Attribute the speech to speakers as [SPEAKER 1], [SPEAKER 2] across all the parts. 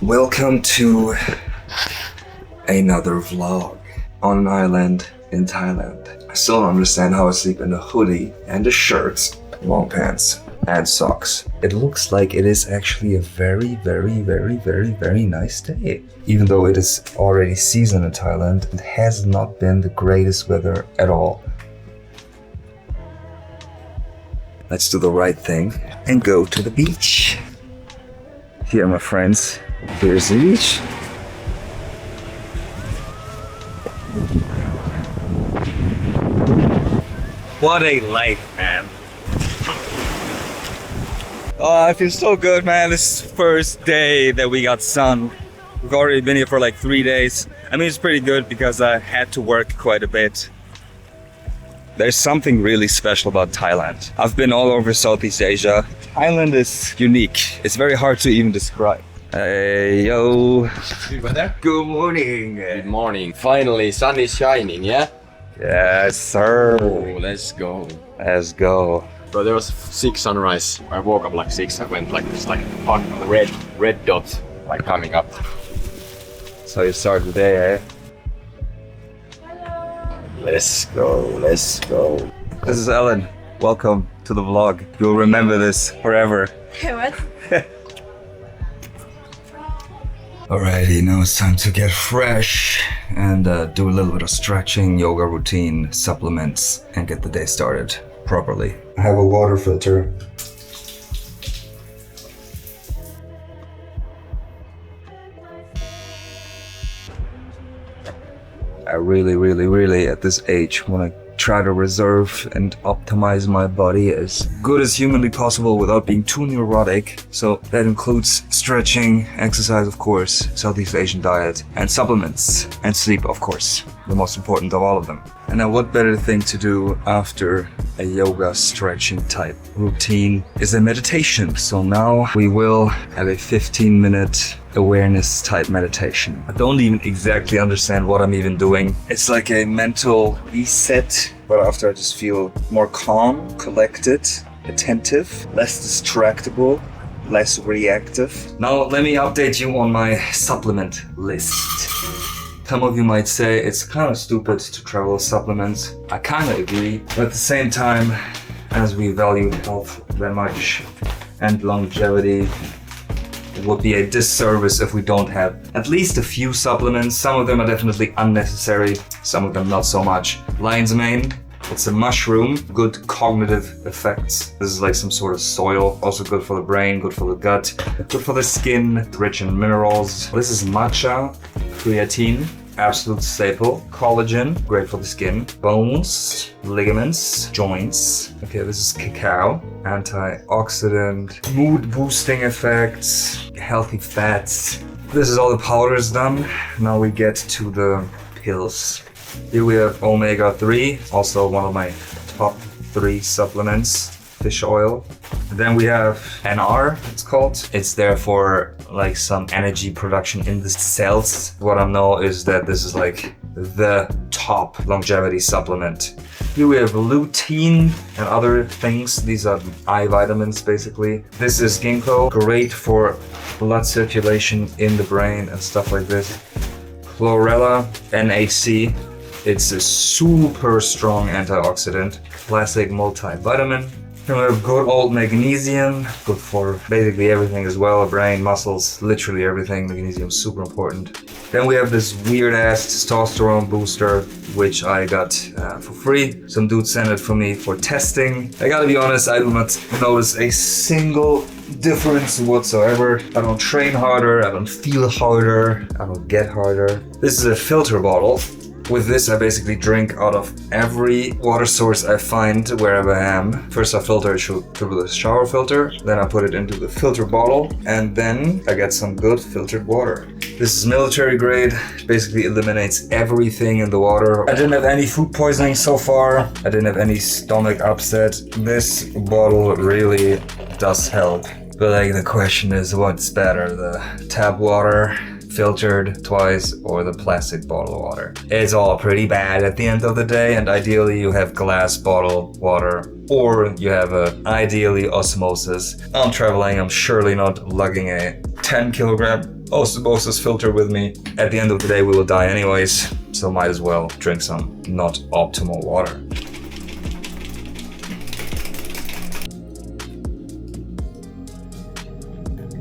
[SPEAKER 1] Welcome to another vlog on an island in Thailand. I still don't understand how I sleep in a hoodie and a shirt, long pants and socks. It looks like it is actually a very nice day. Even though it is already season in Thailand, it has not been the greatest weather at all. Let's do the right thing and go to the beach. Here, my friends, here's the beach. What a life, man. Oh, I feel so good, man. This is the first day that we got sun. We've already been here for like 3 days. I mean, it's pretty good because I had to work quite a bit. There's something really special about Thailand. I've been all over Southeast Asia. Thailand is unique. It's very hard to even describe. Hey, yo.
[SPEAKER 2] Good weather?
[SPEAKER 1] Good morning.
[SPEAKER 2] Good morning. Finally, sun is shining, yeah?
[SPEAKER 1] Yes, sir.
[SPEAKER 2] Oh, let's go.
[SPEAKER 1] Let's go.
[SPEAKER 2] So there was 6 sunrise. I woke up like 6. I went like this, like hot red dot, like coming up.
[SPEAKER 1] So you start the day, eh?
[SPEAKER 2] Let's go, let's go.
[SPEAKER 1] This is Ellen. Welcome to the vlog. You'll remember this forever.
[SPEAKER 3] What?
[SPEAKER 1] Alrighty, now it's time to get fresh and do a little bit of stretching, yoga routine, supplements, and get the day started properly. I have a water filter. I really at this age want to try to reserve and optimize my body as good as humanly possible without being too neurotic. So that includes stretching, exercise of course, Southeast Asian diet, and supplements, and sleep of course, the most important of all of them. And now what better thing to do after a yoga stretching type routine is a meditation. So now we will have a 15-minute awareness type meditation. I don't even exactly understand what I'm even doing. It's like a mental reset, but after I just feel more calm, collected, attentive, less distractible, less reactive. Now let me update you on my supplement list. Some of you might say it's kind of stupid to travel with supplements. I kind of agree, but at the same time, as we value health very much and longevity, it would be a disservice if we don't have at least a few supplements. Some of them are definitely unnecessary, some of them not so much. Lion's mane, it's a mushroom, good cognitive effects. This is like some sort of soil, also good for the brain, good for the gut, good for the skin, rich in minerals. This is matcha, creatine, absolute staple. Collagen, great for the skin. Bones, ligaments, joints. Okay, this is cacao, antioxidant, mood boosting effects, healthy fats. This is all the powders done. Now we get to the pills. Here we have omega-3, also one of my top 3 supplements, fish oil. And then we have NR, it's called. It's there for like some energy production in the cells. What I know is that this is like the top longevity supplement. Here we have lutein and other things. These are eye vitamins basically. This is ginkgo, great for blood circulation in the brain and stuff like this. Chlorella, NAC. It's a super strong antioxidant, classic multivitamin. Then we have good old magnesium, good for basically everything as well, brain, muscles, literally everything. Magnesium is super important. Then we have this weird ass testosterone booster, which I got for free. Some dude sent it for me for testing. I gotta be honest, I do not notice a single difference whatsoever. I don't train harder, I don't feel harder, I don't get harder. This is a filter bottle. With this, I basically drink out of every water source I find wherever I am. First I filter it through the shower filter, then I put it into the filter bottle, and then I get some good filtered water. This is military grade, basically eliminates everything in the water. I didn't have any food poisoning so far. I didn't have any stomach upset. This bottle really does help. But like the question is, what's better, the tap water filtered twice or the plastic bottle water? It's all pretty bad at the end of the day, and ideally you have glass bottle water or you have ideally osmosis. I'm traveling, I'm surely not lugging a 10 kilogram osmosis filter with me. At the end of the day, we will die anyways, so might as well drink some not optimal water.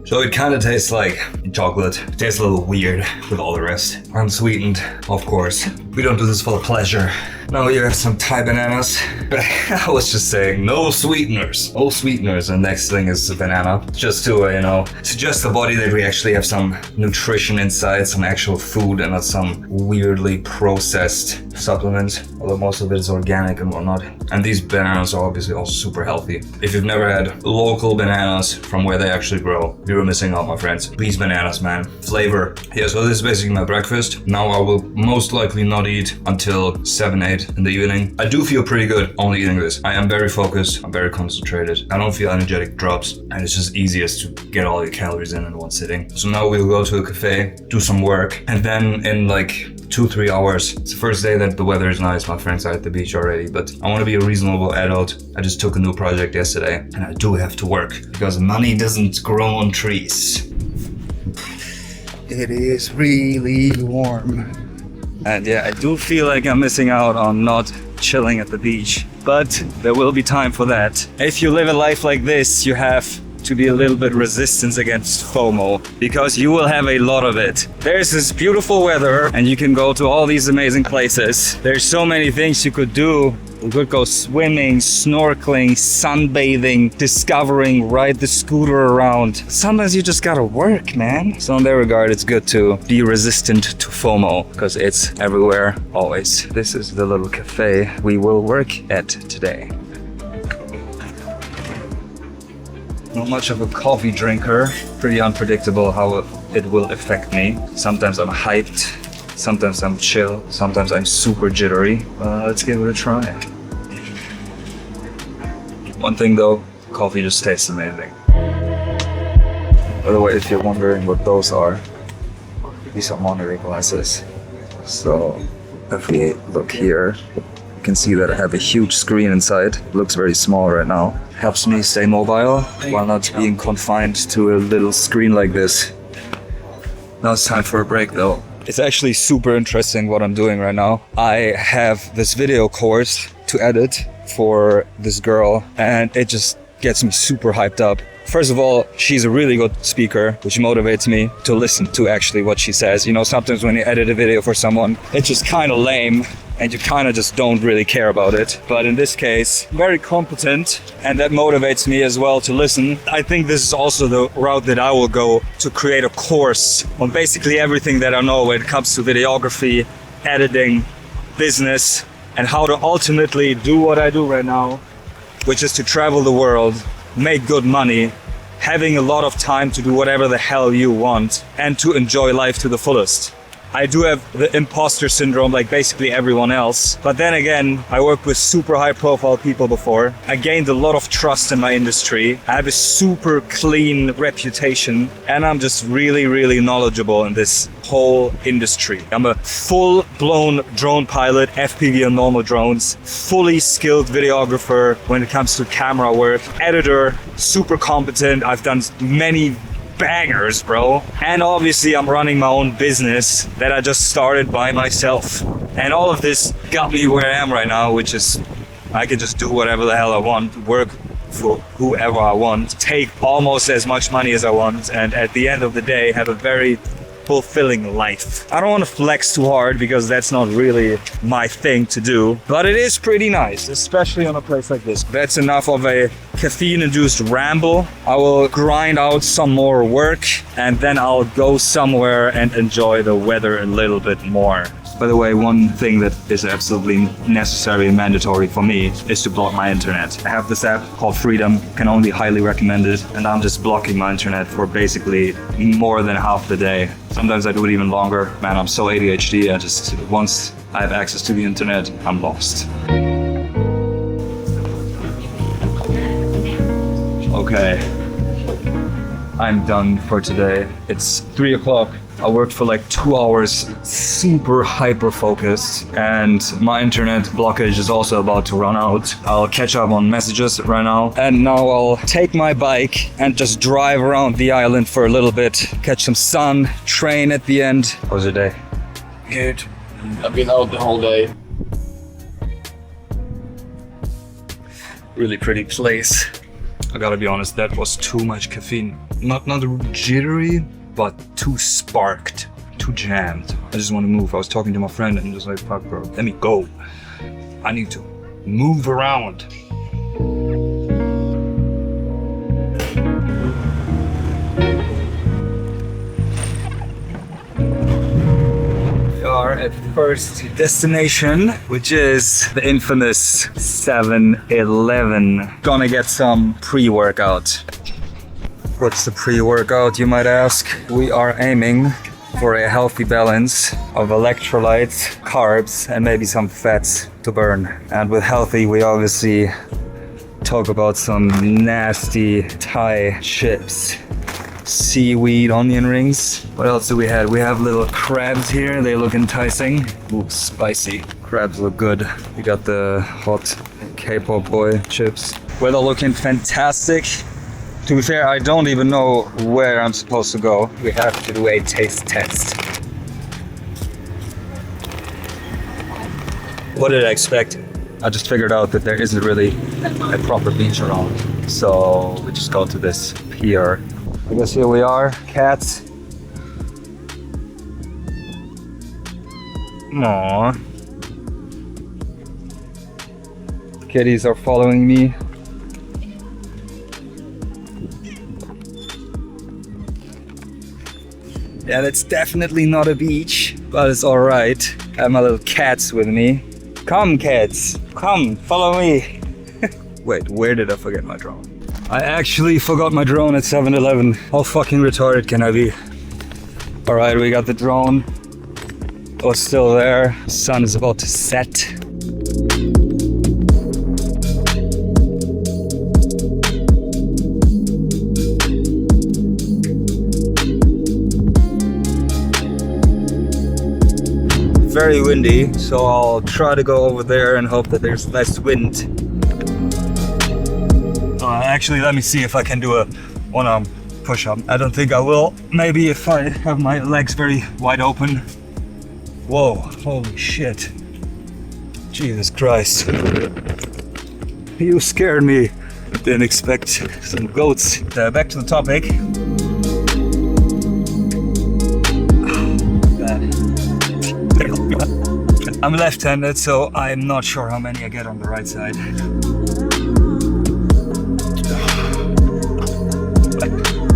[SPEAKER 1] So it kind of tastes like chocolate. It tastes a little weird with all the rest. Unsweetened, of course. We don't do this for pleasure. Now you have some Thai bananas. But I was just saying, no sweeteners. No sweeteners. And next thing is the banana. Just to, suggest the body that we actually have some nutrition inside, some actual food and not some weirdly processed supplement. Although most of it is organic and whatnot. And these bananas are obviously also super healthy. If you've never had local bananas from where they actually grow, you're missing out, my friends. These bananas, man. Flavor. Yeah, so this is basically my breakfast. Now I will most likely not eat until 7, 8 in the evening. I do feel pretty good only eating this. I am very focused. I'm very concentrated. I don't feel energetic drops. And it's just easiest to get all the calories in one sitting. So now we'll go to a cafe, do some work. And then in like 2-3 hours. It's the first day that the weather is nice. My friends are at the beach already, but I want to be a reasonable adult. I just took a new project yesterday and I do have to work because money doesn't grow on trees. It is really warm. And yeah, I do feel like I'm missing out on not chilling at the beach, but there will be time for that. If you live a life like this, you have to be a little bit resistant against FOMO, because you will have a lot of it. There's this beautiful weather and you can go to all these amazing places. There's so many things you could do. You could go swimming, snorkeling, sunbathing, discovering, ride the scooter around. Sometimes you just gotta work, man. So in that regard, it's good to be resistant to FOMO, because it's everywhere, always. This is the little cafe we will work at today. Not much of a coffee drinker. Pretty unpredictable how it will affect me. Sometimes I'm hyped, sometimes I'm chill, sometimes I'm super jittery. Let's give it a try. One thing though, coffee just tastes amazing. By the way, if you're wondering what those are, these are monitoring glasses. So if we look here, you can see that I have a huge screen inside. It looks very small right now. Helps me stay mobile while not being confined to a little screen like this. Now it's time for a break though. It's actually super interesting what I'm doing right now. I have this video course to edit for this girl and it just gets me super hyped up. First of all, she's a really good speaker, which motivates me to listen to actually what she says. You know, sometimes when you edit a video for someone, it's just kind of lame and you kind of just don't really care about it. But in this case, very competent, and that motivates me as well to listen. I think this is also the route that I will go to create a course on basically everything that I know when it comes to videography, editing, business, and how to ultimately do what I do right now, which is to travel the world, make good money, having a lot of time to do whatever the hell you want, and to enjoy life to the fullest. I do have the imposter syndrome like basically everyone else. But then again, I worked with super high profile people before. I gained a lot of trust in my industry. I have a super clean reputation and I'm just really, really knowledgeable in this whole industry. I'm a full-blown drone pilot, FPV and normal drones, fully skilled videographer when it comes to camera work, editor, super competent. I've done many bangers, bro. And obviously I'm running my own business that I just started by myself. And all of this got me where I am right now, which is I can just do whatever the hell I want, work for whoever I want, take almost as much money as I want, and at the end of the day have a very fulfilling life. I don't want to flex too hard because that's not really my thing to do, but it is pretty nice, especially on a place like this. That's enough of a caffeine-induced ramble. I will grind out some more work and then I'll go somewhere and enjoy the weather a little bit more. By the way, one thing that is absolutely necessary and mandatory for me is to block my internet. I have this app called Freedom, can only highly recommend it, and I'm just blocking my internet for basically more than half the day. Sometimes I do it even longer. Man, I'm so ADHD, once I have access to the internet, I'm lost. Okay. I'm done for today. It's 3 o'clock. I worked for like 2 hours, super hyper focused, and my internet blockage is also about to run out. I'll catch up on messages right now, and now I'll take my bike and just drive around the island for a little bit, catch some sun, train at the end. How was your day?
[SPEAKER 2] Good. I've been out the whole day.
[SPEAKER 1] Really pretty place. I gotta be honest, that was too much caffeine. Not jittery, but too sparked, too jammed. I just want to move. I was talking to my friend and just like, fuck bro, let me go. I need to move around. We are at first destination, which is the infamous 7-Eleven. Gonna get some pre-workout. What's the pre-workout, you might ask? We are aiming for a healthy balance of electrolytes, carbs, and maybe some fats to burn. And with healthy, we obviously talk about some nasty Thai chips. Seaweed onion rings. What else do we have? We have little crabs here. They look enticing. Ooh, spicy. Crabs look good. We got the hot K-pop boy chips. Weather looking fantastic. To be fair, I don't even know where I'm supposed to go. We have to do a taste test. What did I expect? I just figured out that there isn't really a proper beach around. So we just go to this pier. I guess here we are, cats. Aww. Kitties are following me. Yeah, that's definitely not a beach, but it's alright. I have my little cats with me. Come cats, come, follow me. Wait, where did I forget my drone? I actually forgot my drone at 7-Eleven. How fucking retarded can I be? Alright, we got the drone. Oh, still there. Sun is about to set. Very windy, so I'll try to go over there and hope that there's less wind. Actually, let me see if I can do a one-arm push-up. I don't think I will. Maybe if I have my legs very wide open. Whoa, holy shit. Jesus Christ. You scared me. Didn't expect some goats. Back to the topic. I'm left-handed, so I'm not sure how many I get on the right side.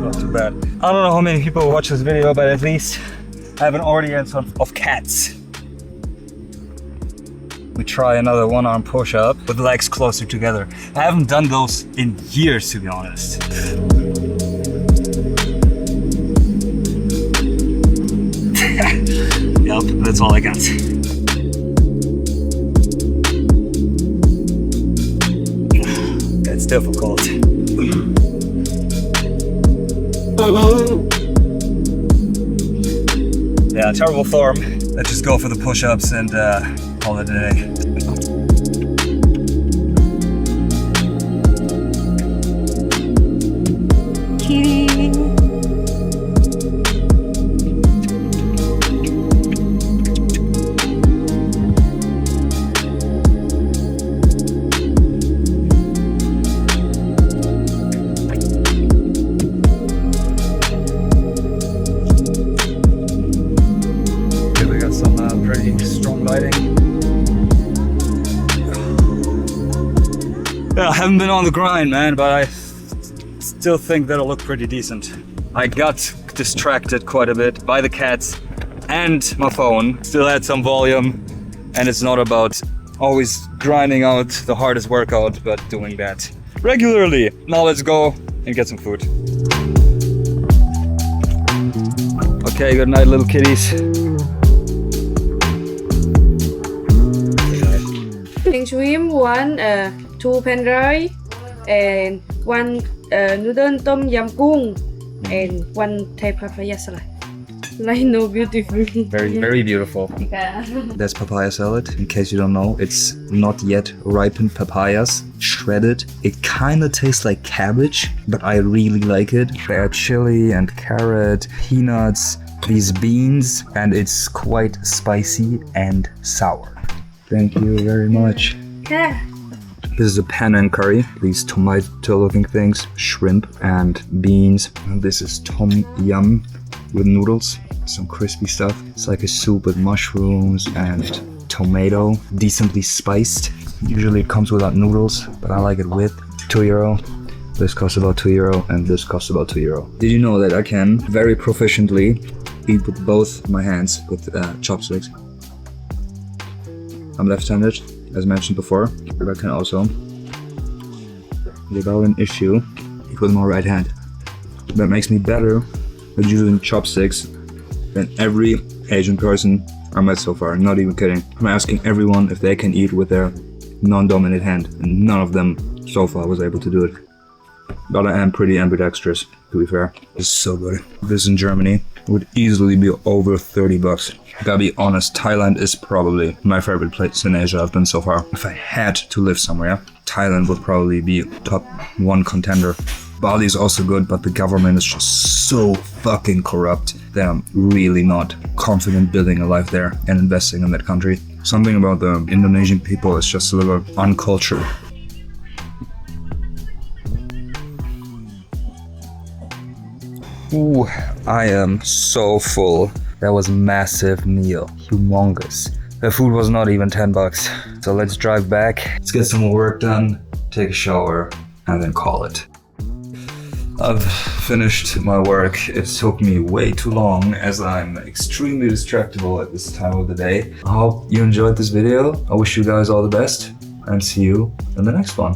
[SPEAKER 1] Not too bad. I don't know how many people watch this video, but at least I have an audience of cats. We try another one-arm push-up with legs closer together. I haven't done those in years, to be honest. Yep, that's all I got. It's difficult. Yeah, terrible form. Let's just go for the push-ups and call it a day. Yeah, I haven't been on the grind, man, but I still think that'll look pretty decent. I got distracted quite a bit by the cats and my phone. Still had some volume, and it's not about always grinding out the hardest workout, but doing that regularly. Now let's go and get some food. Okay, good night, little kitties.
[SPEAKER 3] Pink shrimp, one, 2 pan rice, and one noodle tom yumกุ้ง and one Thai papaya salad. Like no beautiful.
[SPEAKER 1] Very beautiful.
[SPEAKER 3] Yeah.
[SPEAKER 1] That's papaya salad. In case you don't know, it's not yet ripened papayas, shredded. It kind of tastes like cabbage, but I really like it. They add chili and carrot, peanuts, these beans, and it's quite spicy and sour. Thank you very much.
[SPEAKER 3] Yeah.
[SPEAKER 1] This is a Penang curry. These tomato-looking things, shrimp and beans. And this is tom yum with noodles, some crispy stuff. It's like a soup with mushrooms and tomato, decently spiced. Usually it comes without noodles, but I like it with. €2. This costs about €2 and this costs about €2. Did you know that I can very proficiently eat with both my hands with chopsticks? I'm left-handed, as mentioned before, but I can also, without an issue, eat with my right hand. That makes me better at using chopsticks than every Asian person I met so far. Not even kidding. I'm asking everyone if they can eat with their non-dominant hand, and none of them so far was able to do it. But I am pretty ambidextrous, to be fair. This is so good. This in Germany would easily be over $30. Gotta be honest, Thailand is probably my favorite place in Asia I've been so far. If I had to live somewhere, Thailand would probably be top 1 contender. Bali is also good, but the government is just so fucking corrupt that I'm really not confident building a life there and investing in that country. Something about the Indonesian people is just a little uncultured. Ooh, I am so full. That was a massive meal, humongous. The food was not even $10. So let's drive back. Let's get some more work done, take a shower, and then call it. I've finished my work. It took me way too long as I'm extremely distractible at this time of the day. I hope you enjoyed this video. I wish you guys all the best and see you in the next one.